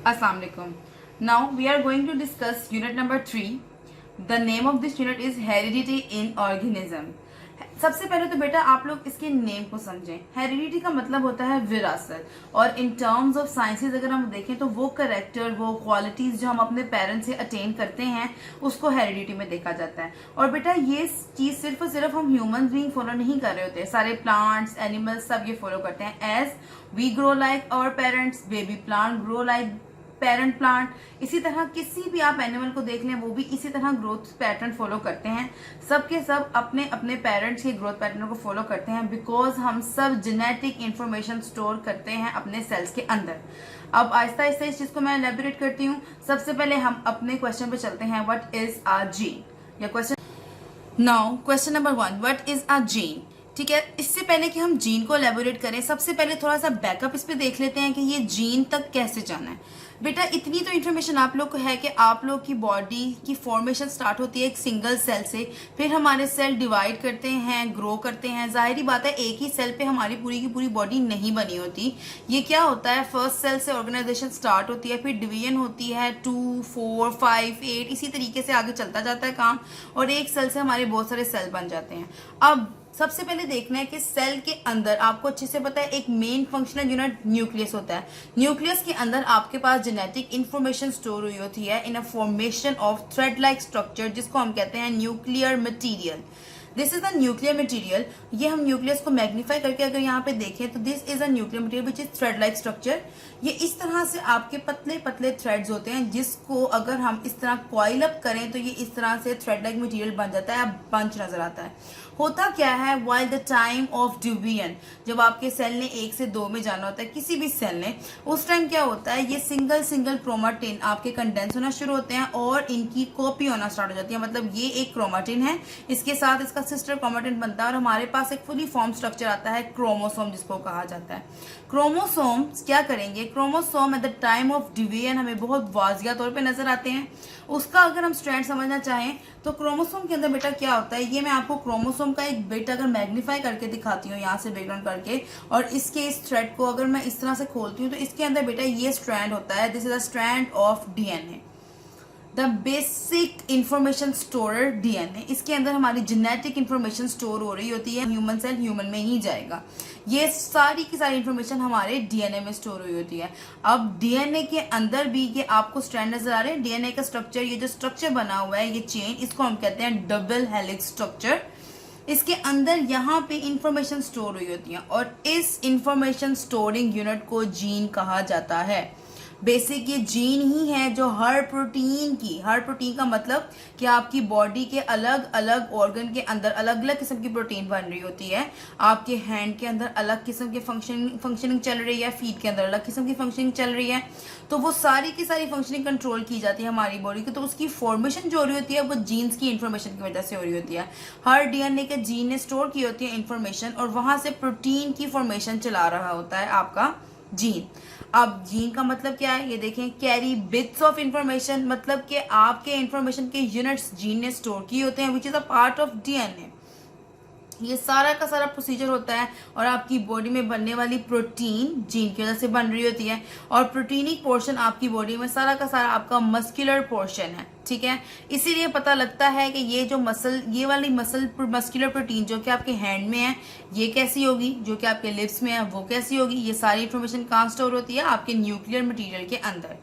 Assalamu alaikum. Now we are going to discuss unit number 3. The name of this unit is heredity in organism. सबसे पहले तो बेटा आप लोग इसके नेम को समझें. हेरिडिटी का मतलब होता है विरासत, और इन टर्म्स ऑफ साइंसेज अगर हम देखें तो वो करेक्टर, वो क्वालिटीज जो हम अपने पेरेंट्स से अटेन करते हैं उसको हेरिडिटी में देखा जाता है. और बेटा ये चीज सिर्फ और सिर्फ हम ह्यूमन बीइंग फॉलो नहीं कर रहे होते, सारे प्लांट्स, एनिमल्स सब ये फॉलो करते हैं. As we grow like our parents, baby plant grow like parent plant. इसी तरह किसी भी आप एनिमल को देख लें वो भी इसी तरह ग्रोथ पैटर्न फॉलो करते हैं. सब के सब अपने अपने पेरेंट्स के ग्रोथ पैटर्न को फॉलो करते हैं, बिकॉज हम सब जेनेटिक इंफॉर्मेशन स्टोर करते हैं अपने सेल्स के अंदर. अब आहिस्ता आहिस्ता इस चीज को मैं एलेबोरेट करती हूँ. सबसे पहले हम अपने क्वेश्चन पे चलते हैं. What is a gene? या question now question number 1, what is a gene? ठीक है, इससे पहले कि हम जीन को एलेबोरेट करें, सबसे पहले थोड़ा सा बैकअप इस पे देख लेते हैं कि ये जीन तक कैसे जाना है. बेटा इतनी तो इन्फॉर्मेशन आप लोग को है कि आप लोग की बॉडी की फॉर्मेशन स्टार्ट होती है एक सिंगल सेल से, फिर हमारे सेल डिवाइड करते हैं, ग्रो करते हैं. जाहिर बात है एक ही सेल पे हमारी पूरी की पूरी बॉडी नहीं बनी होती. ये क्या होता है, फर्स्ट सेल से ऑर्गेनाइजेशन स्टार्ट होती है, फिर डिवीजन होती है 2, 4, 5, 8, इसी तरीके से आगे चलता जाता है काम, और एक सेल से हमारे बहुत सारे सेल बन जाते हैं. अब सबसे पहले देखना है कि सेल के अंदर आपको अच्छे से पता है एक मेन फंक्शनल यूनिट न्यूक्लियस होता है. न्यूक्लियस के अंदर आपके पास जेनेटिक इंफॉर्मेशन स्टोर हुई होती है in a formation of thread like structure, जिसको हम कहते हैं nuclear material. This is the nuclear material. ये हम न्यूक्लियस को मैग्नीफाई करके अगर यहाँ पे देखें तो this is a nuclear material which is thread like structure. ये इस तरह से आपके पतले पतले थ्रेड्स होते हैं, जिसको अगर हम इस तरह कॉइल अप करें तो ये इस तरह से थ्रेड लाइक मटीरियल बन जाता है, बंच नजर आता है. होता क्या है, while the time of division, जब आपके सेल ने 1 से 2 में जाना होता है किसी भी सेल ने, उस टाइम क्या होता है, ये सिंगल सिंगल क्रोमाटिन आपके कंडेंस होना शुरू होते हैं और इनकी कॉपी होना स्टार्ट हो जाती है. मतलब ये एक क्रोमाटिन है, इसके साथ इसका सिस्टर क्रोमाटिन बनता है और हमारे पास एक फुली फॉर्म स्ट्रक्चर आता है क्रोमोसोम, जिसको कहा जाता है. क्रोमोसोम्स क्या करेंगे, chromosome at the time of division हमें बहुत वाजिया तौर पे नजर आते हैं. उसका अगर हम स्ट्रैंड समझना चाहें तो क्रोमोसोम के अंदर बेटा क्या होता है, ये मैं आपको क्रोमोसोम का एक बिट अगर मैग्नीफाई करके दिखाती हूँ यहाँ से बैकग्राउंड करके, और इसके इस थ्रेड को अगर मैं इस तरह से खोलती हूँ तो इसके अंदर बेटा ये स्ट्रैंड होता है. This is a strand of DNA, the basic information storer DNA. इसके अंदर हमारी जेनेटिक इंफॉर्मेशन स्टोर हो रही होती है. ह्यूमन सेल ह्यूमन में ही जाएगा. ये सारी की सारी इंफॉर्मेशन हमारे डीएनए में स्टोर हुई होती है. अब डीएनए के अंदर भी ये आपको स्ट्रैंड नजर आ रहे हैं. डीएनए का स्ट्रक्चर, ये जो स्ट्रक्चर बना हुआ है, ये चेन, इसको हम कहते हैं डबल हेलिक्स स्ट्रक्चर. इसके अंदर यहाँ पे इंफॉर्मेशन स्टोर हुई होती है और इस इंफॉर्मेशन स्टोरिंग यूनिट को जीन कहा जाता है. बेसिक ये जीन ही है जो हर प्रोटीन का मतलब कि आपकी बॉडी के अलग अलग ऑर्गन के अंदर अलग अलग किस्म की प्रोटीन बन रही होती है. आपके हैंड के अंदर अलग किस्म की फंक्शनिंग चल रही है, फीट के अंदर अलग किस्म की फंक्शनिंग चल रही है. तो वो सारी की सारी फंक्शनिंग कंट्रोल की जाती है हमारी बॉडी की. तो उसकी फॉर्मेशन जो हो रही होती है वो जीन्स की इंफॉर्मेशन की वजह से हो रही होती है. हर डीएनए के जीन ने स्टोर की होती है इंफॉर्मेशन, और वहां से प्रोटीन की फॉर्मेशन चला रहा होता है आपका जीन. अब जीन का मतलब क्या है, ये देखें, कैरी बिट्स ऑफ इंफॉर्मेशन, मतलब कि आपके इंफॉर्मेशन के यूनिट्स जीन ने स्टोर किए होते हैं, which is a part of DNA. ये सारा का सारा प्रोसीजर होता है और आपकी बॉडी में बनने वाली प्रोटीन जीन की वजह से बन रही होती है. और प्रोटीनिक पोर्शन आपकी बॉडी में सारा का सारा आपका मस्कुलर पोर्शन है. ठीक है, इसीलिए पता लगता है कि ये जो ये वाली मस्कुलर प्रोटीन जो कि आपके हैंड में है, ये कैसी होगी, जो कि आपके लिप्स में है वो कैसी होगी. ये सारी इंफॉर्मेशन कहाँ स्टोर होती है, आपके न्यूक्लियर मटीरियल के अंदर.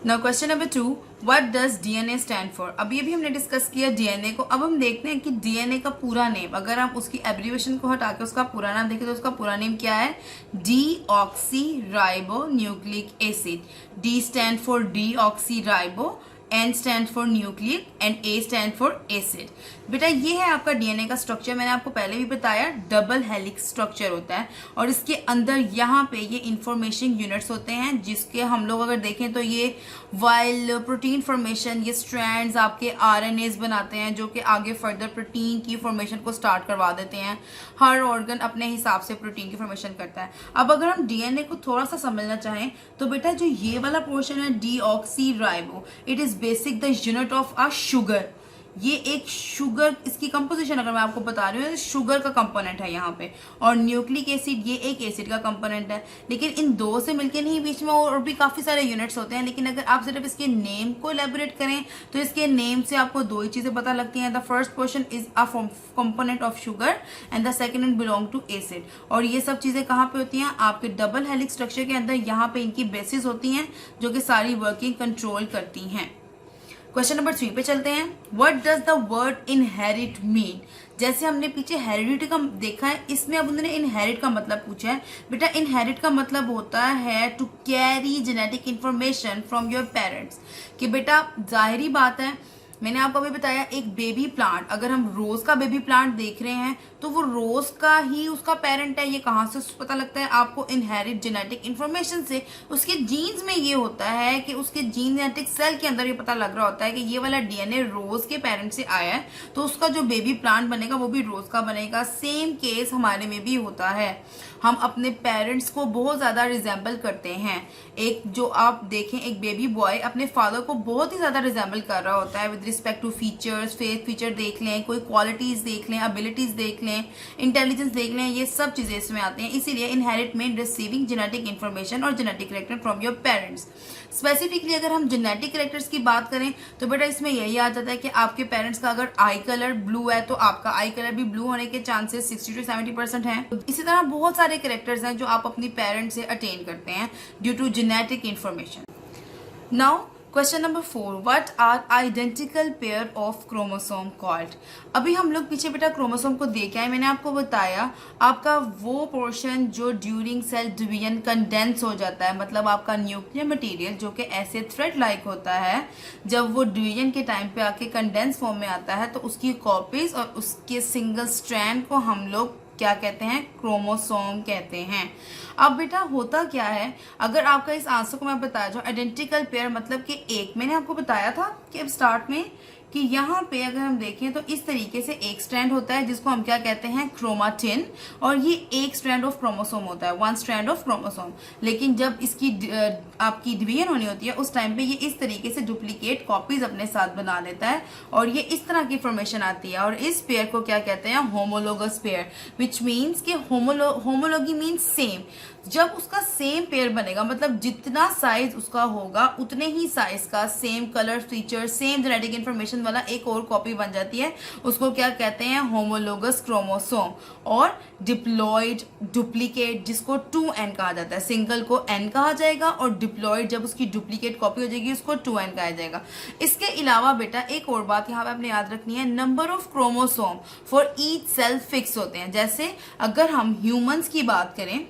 Now question number 2, what does DNA stand for? अभी अभी हमने डिस्कस किया डीएनए को. अब हम देखते हैं कि डीएनए का पूरा नेम, अगर हम उसकी एब्रीविएशन को हटा के उसका पूरा नाम देखें तो उसका पूरा नेम क्या है, deoxy ribo nucleic acid. D stand for deoxy ribo, N stand for nucleic and A stand for acid. बेटा ये है आपका डीएनए का स्ट्रक्चर. मैंने आपको पहले भी बताया डबल हेलिक्स स्ट्रक्चर होता है और इसके अंदर यहाँ पे ये इंफॉर्मेशन यूनिट्स होते हैं, जिसके हम लोग अगर देखें तो ये वाइल प्रोटीन फॉर्मेशन, ये स्ट्रैंड्स आपके आरएनएस बनाते हैं जो कि आगे फर्दर प्रोटीन की फॉर्मेशन को स्टार्ट करवा देते हैं. हर ऑर्गन अपने हिसाब से प्रोटीन की फॉर्मेशन करता है. अब अगर हम डीएनए को थोड़ा सा समझना चाहें तो बेटा जो ये वाला पोर्शन है deoxy ribo, it is basic the unit of a sugar. ये एक शुगर, इसकी कंपोजिशन अगर मैं आपको बता रही हूँ, शुगर का कंपोनेंट है यहाँ पे, और न्यूक्लिक एसिड ये एक एसिड का कंपोनेंट है। लेकिन इन दो से मिलकर नहीं, बीच में और भी काफी सारे यूनिट्स होते हैं। लेकिन अगर आप सिर्फ इसके नेम को एलेबोरेट करें तो इसके नेम से आपको दो ही चीजें पता लगती हैं। The first portion is a component of sugar and the second belong to acid. और ये सब चीजें कहाँ पे होती हैं? आपके डबल हेलिक्स स्ट्रक्चर के अंदर, यहाँ पे इनकी बेसिस होती हैं जो कि सारी वर्किंग कंट्रोल करती हैं। क्वेश्चन नंबर 3 पे चलते हैं। What does the word inherit mean? जैसे हमने पीछे हेरिडिटी का देखा है, इसमें अब उन्होंने इनहेरिट का मतलब पूछा है। बेटा इनहेरिट का मतलब होता है to carry genetic information from your parents. कि बेटा जाहिर बात है, मैंने आपको अभी बताया एक बेबी प्लांट, अगर हम रोज का बेबी प्लांट देख रहे हैं तो वो रोज का ही उसका पेरेंट है। ये कहाँ से पता लगता है आपको? इनहेरिट जेनेटिक इंफॉर्मेशन से। उसके जीन्स में ये होता है कि उसके जीन जेनेटिक सेल के अंदर ये पता लग रहा होता है कि ये वाला डीएनए रोज के पेरेंट से आया है, तो उसका जो बेबी प्लांट बनेगा वो भी रोज का बनेगा। सेम केस हमारे में भी होता है। हम अपने पेरेंट्स को बहुत ज्यादा रिजेंबल करते हैं। एक जो आप देखें, एक बेबी बॉय अपने फादर को बहुत ही ज्यादा रिजेंबल कर रहा होता है with respect to features. Face feature देख लें, कोई क्वालिटीज देख लें, एबिलिटीज देख लें, इंटेलिजेंस देख लें, ये सब चीजें इसमें आती हैं। इसीलिए inherit mean receiving genetic information और genetic character from your parents. Specifically अगर हम जेनेटिक कैरेक्टर्स की बात करें तो बेटा इसमें यही आ जाता है कि आपके पेरेंट्स का अगर आई कलर ब्लू है तो आपका आई कलर भी ब्लू होने के चांसेस 60 to 70% हैं। इसी तरह बहुत सारे कैरेक्टर्स हैं जो आप अपनी पेरेंट्स से अटेन करते हैं due to genetic information. Now question number 4, what are identical pair of chromosome called? अभी हम लोग पीछे बेटा क्रोमोसोम को देखे आए। मैंने आपको बताया आपका वो पोर्शन जो ड्यूरिंग सेल डिवीजन कंडेंस हो जाता है, मतलब आपका न्यूक्लियर मटेरियल जो कि ऐसे थ्रेड लाइक होता है, जब वो डिवीजन के टाइम पे आके कंडेंस फॉर्म में आता है तो उसकी कॉपीज और उसके सिंगल स्ट्रैंड को हम लोग क्या कहते हैं? क्रोमोसोम कहते हैं। अब बेटा होता क्या है, अगर आपका इस आंसर को मैं बताया जाऊँ, आइडेंटिकल पेयर मतलब कि एक, मैंने आपको बताया था कि अब स्टार्ट में कि यहाँ पे अगर हम देखें तो इस तरीके से एक स्ट्रैंड होता है जिसको हम क्या कहते हैं? क्रोमाटिन। और ये एक स्ट्रैंड ऑफ क्रोमोसोम होता है, वन स्ट्रैंड ऑफ क्रोमोसोम। लेकिन जब इसकी आपकी डिवीजन होनी होती है उस टाइम पे ये इस तरीके से डुप्लीकेट कॉपीज अपने साथ बना लेता है और ये इस तरह की फॉर्मेशन आती है। और इस पेयर को क्या कहते हैं? होमोलोगस पेयर, विच मीन्स कि होमोलॉगी मीन्स सेम। जब उसका सेम पेयर बनेगा, मतलब जितना साइज उसका होगा उतने ही साइज का same colour feature same genetic information वाला एक और कॉपी बन जाती है, उसको क्या कहते हैं? Homologous chromosome. और डिप्लॉइड डुप्लीकेट जिसको 2n कहा जाता है, सिंगल को n कहा जाएगा और डिप्लॉइड जब उसकी डुप्लीकेट कॉपी हो जाएगी उसको 2n कहा जाएगा। इसके अलावा बेटा एक और बात यहाँ पे आपने याद रखनी है, number of chromosome for each cell fix होते हैं। जैसे अगर हम ह्यूमंस की बात करें,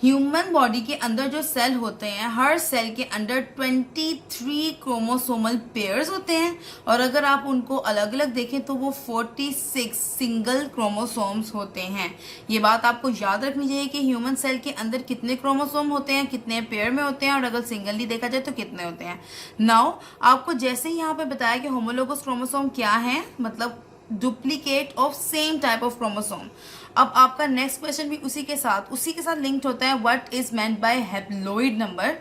ह्यूमन बॉडी के अंदर जो सेल होते हैं, हर सेल के अंदर 23 क्रोमोसोमल पेयर्स होते हैं। और अगर आप उनको अलग अलग देखें तो वो 46 सिंगल क्रोमोसोम्स होते हैं। ये बात आपको याद रखनी चाहिए कि ह्यूमन सेल के अंदर कितने क्रोमोसोम होते हैं, कितने पेयर में होते हैं, और अगर सिंगली देखा जाए तो कितने होते हैं। नाउ आपको जैसे ही यहाँ पे बताया कि होमोलोगस क्रोमोसोम क्या है, मतलब duplicate of same type of chromosome. अब आपका नेक्स्ट क्वेश्चन भी उसी के साथ लिंक्ड होता है। What is meant by haploid number?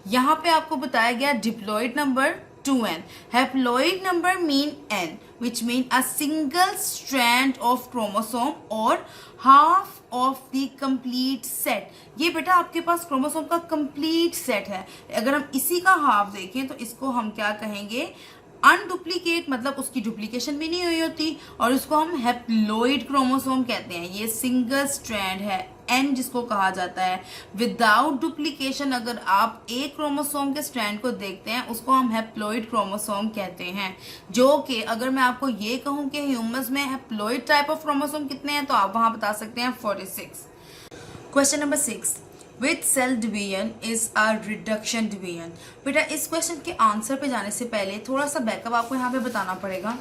यहाँ पे आपको बताया गया diploid number 2n, haploid number mean n, which mean a single strand of chromosome or half of the complete set। ये बेटा आपके पास क्रोमोसोम का कंप्लीट सेट है। अगर हम इसी का हाफ देखें तो इसको हम क्या कहेंगे? अनडुप्लीकेट, मतलब उसकी डुप्लीकेशन भी नहीं हुई होती, और उसको हम हैप्लॉइड क्रोमोसोम कहते हैं। ये सिंगल स्ट्रैंड है, n जिसको कहा जाता है। विदाउट डुप्लीकेशन अगर आप एक क्रोमोसोम के स्ट्रैंड को देखते हैं उसको हम हैप्लॉइड क्रोमोसोम कहते हैं। जो कि अगर मैं आपको ये कहूँ कि ह्यूमंस में हैप्लॉइड टाइप ऑफ क्रोमोसोम कितने हैं तो आप वहां बता सकते हैं 46। Question number 6, which cell division is a reduction division? बेटा इस क्वेश्चन के आंसर पे जाने से पहले थोड़ा सा बैकअप आपको यहाँ पे बताना पड़ेगा।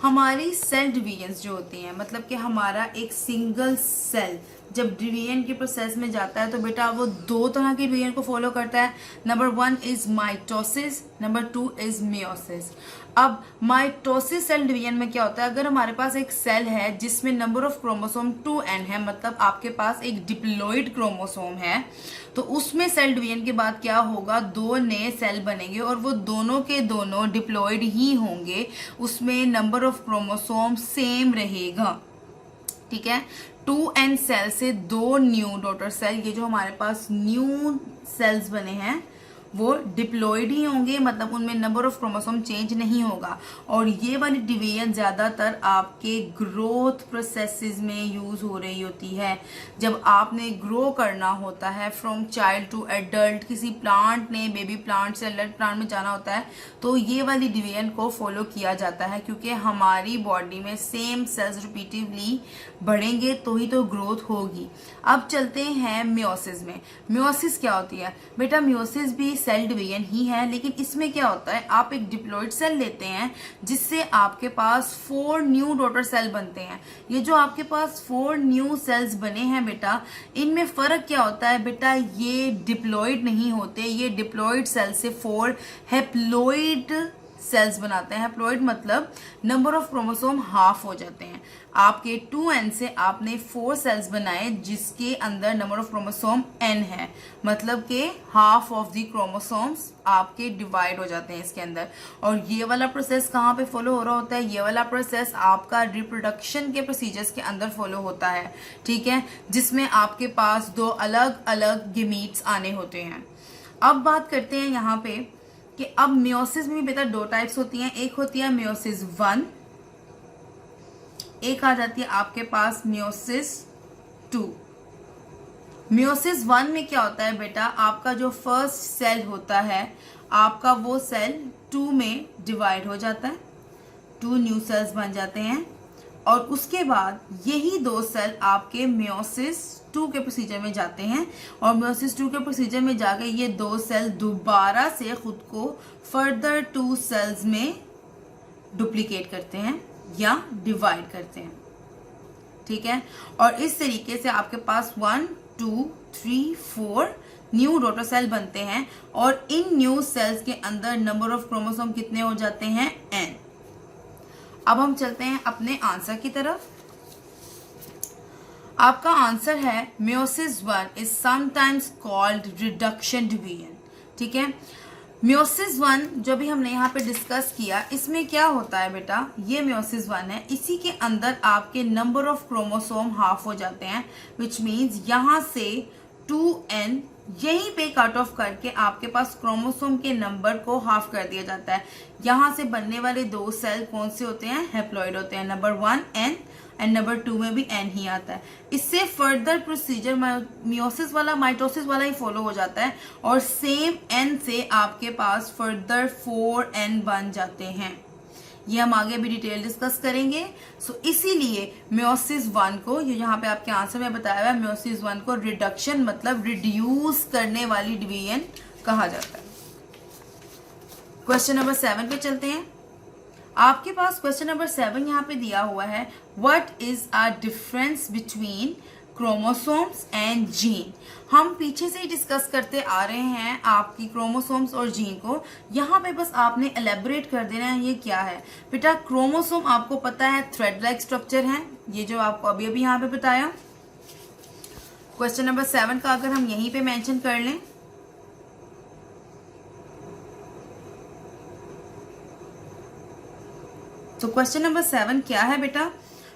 हमारी सेल डिवीजन्स जो होती हैं, मतलब कि हमारा एक सिंगल सेल जब डिवीजन के प्रोसेस में जाता है तो बेटा वो दो तरह के डिवीजन को फॉलो करता है। Number 1 is mitosis number 2 is meiosis. अब माइटोसिस सेल डिवीजन में क्या होता है, अगर हमारे पास एक सेल है जिसमें नंबर ऑफ क्रोमोसोम 2n है, मतलब आपके पास एक डिप्लॉइड क्रोमोसोम है, तो उसमें सेल डिवीजन के बाद क्या होगा, 2 नए सेल बनेंगे और वो दोनों के दोनों डिप्लॉइड ही होंगे, उसमें नंबर ऑफ क्रोमोसोम सेम रहेगा। ठीक है, 2n सेल से 2 न्यू डॉटर सेल, ये जो हमारे पास न्यू सेल्स बने हैं वो डिप्लॉइड ही होंगे, मतलब उनमें नंबर ऑफ क्रोमोसोम चेंज नहीं होगा। और ये वाली डिवीजन ज़्यादातर आपके ग्रोथ प्रोसेसेस में यूज़ हो रही होती है। जब आपने ग्रो करना होता है फ्रॉम चाइल्ड टू एडल्ट, किसी प्लांट ने बेबी प्लांट से एडल्ट प्लांट में जाना होता है, तो ये वाली डिवीजन को फॉलो किया जाता है, क्योंकि हमारी बॉडी में सेम सेल्स रिपीटिवली बढ़ेंगे तो ही तो ग्रोथ होगी। अब चलते हैं मियोसिस में। मियोसिस क्या होती है बेटा, मियोसिस भी सेल डिवीजन ही है, लेकिन इसमें क्या होता है, आप एक डिप्लॉइड सेल लेते हैं जिससे आपके पास 4 न्यू डॉटर सेल बनते हैं। ये जो आपके पास 4 न्यू सेल्स बने हैं बेटा, इनमें फर्क क्या होता है बेटा, ये डिप्लॉइड नहीं होते, ये डिप्लॉइड सेल से 4 हैप्लॉइड सेल्स बनाते हैं। हैप्लॉइड मतलब नंबर ऑफ क्रोमोसोम हाफ हो जाते हैं। आपके 2n से आपने 4 सेल्स बनाए जिसके अंदर नंबर ऑफ क्रोमोसोम n है, मतलब के हाफ ऑफ द क्रोमोसोम्स आपके डिवाइड हो जाते हैं इसके अंदर। और ये वाला प्रोसेस कहाँ पे फॉलो हो रहा होता है, ये वाला प्रोसेस आपका रिप्रोडक्शन के प्रोसीजर्स के अंदर फॉलो होता है। ठीक है, जिसमें आपके पास 2 अलग अलग गेमीट्स आने होते हैं। अब बात करते हैं यहाँ पे कि अब मियोसिस में भी बेटा 2 टाइप्स होती हैं। एक होती है मियोसिस 1, एक आ जाती है आपके पास मियोसिस 2। मियोसिस 1 में क्या होता है बेटा, आपका जो फर्स्ट सेल होता है आपका वो सेल 2 में डिवाइड हो जाता है, 2 न्यू सेल्स बन जाते हैं, और उसके बाद यही 2 सेल आपके मियोसिस 2 के प्रोसीजर में जाते हैं, और मियोसिस 2 के प्रोसीजर में जाके ये 2 सेल दोबारा से खुद को फर्दर 2 सेल्स में डुप्लीकेट करते हैं या डिवाइड करते हैं। ठीक है, और इस तरीके से आपके पास 1 2 3 4 न्यू डॉटर सेल बनते हैं, और इन न्यू सेल्स के अंदर नंबर ऑफ क्रोमोसोम कितने हो जाते हैं, n। अब हम चलते हैं अपने आंसर की तरफ। आपका आंसर है meiosis 1 is sometimes called reduction division. ठीक है, मियोसिस 1 जो भी हमने यहाँ पे डिस्कस किया, इसमें क्या होता है बेटा, ये मियोसिस 1 है, इसी के अंदर आपके नंबर ऑफ क्रोमोसोम हाफ हो जाते हैं, विच मीन्स यहाँ से 2n यहीं पे कट ऑफ करके आपके पास क्रोमोसोम के नंबर को हाफ कर दिया जाता है। यहाँ से बनने वाले 2 सेल कौन से होते हैं, हैप्लॉइड होते हैं। नंबर 1 n एंड नंबर 2 में भी n ही आता है। इससे फर्दर प्रोसीजर मियोसिस वाला माइटोसिस वाला ही फॉलो हो जाता है, और सेम n से आपके पास फर्दर 4n बन जाते हैं। ये हम आगे भी डिटेल डिस्कस करेंगे। सो इसीलिए मियोसिस 1 को, ये यहाँ पे आपके आंसर में बताया हुआ है, मियोसिस 1 को रिडक्शन मतलब रिड्यूस करने वाली डिवीजन कहा जाता है। क्वेश्चन नंबर 7 पे चलते हैं। आपके पास क्वेश्चन नंबर 7 यहाँ पे दिया हुआ है, what is a difference between chromosomes and gene. हम पीछे से ही डिस्कस करते आ रहे हैं आपकी क्रोमोसोम्स और जीन को, यहाँ पे बस आपने एलेबोरेट कर देना है ये क्या है। बेटा क्रोमोसोम आपको पता है थ्रेड लाइक स्ट्रक्चर है, ये जो आपको अभी अभी यहाँ पे बताया। क्वेश्चन नंबर 7 का अगर हम यहीं पे मेंशन कर लें, तो क्वेश्चन नंबर 7 क्या है बेटा,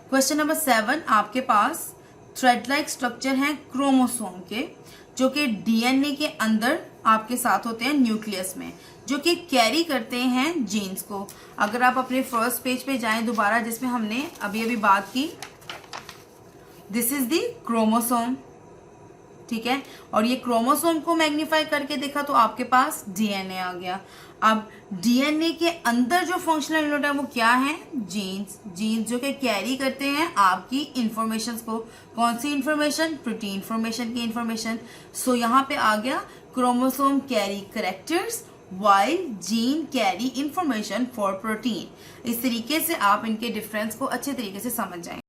क्वेश्चन नंबर 7 आपके पास थ्रेड लाइक स्ट्रक्चर है क्रोमोसोम के, जो कि डीएनए के अंदर आपके साथ होते हैं न्यूक्लियस में, जो कि कैरी करते हैं जीन्स को। अगर आप अपने फर्स्ट पेज पे जाएं दोबारा, जिसमें हमने अभी अभी बात की, दिस इज द क्रोमोसोम। ठीक है, और ये क्रोमोसोम को मैग्नीफाई करके देखा तो आपके पास डीएनए आ गया। अब डीएनए के अंदर जो फंक्शनल यूनिट है वो क्या है, जीन्स। जीन्स जो कि कैरी करते हैं आपकी इंफॉर्मेशन को। कौन सी इंफॉर्मेशन, प्रोटीन फॉर्मेशन की इंफॉर्मेशन। सो यहाँ पे आ गया chromosome carry characters while gene carry information for protein. इस तरीके से आप इनके डिफरेंस को अच्छे तरीके से समझ जाएंगे।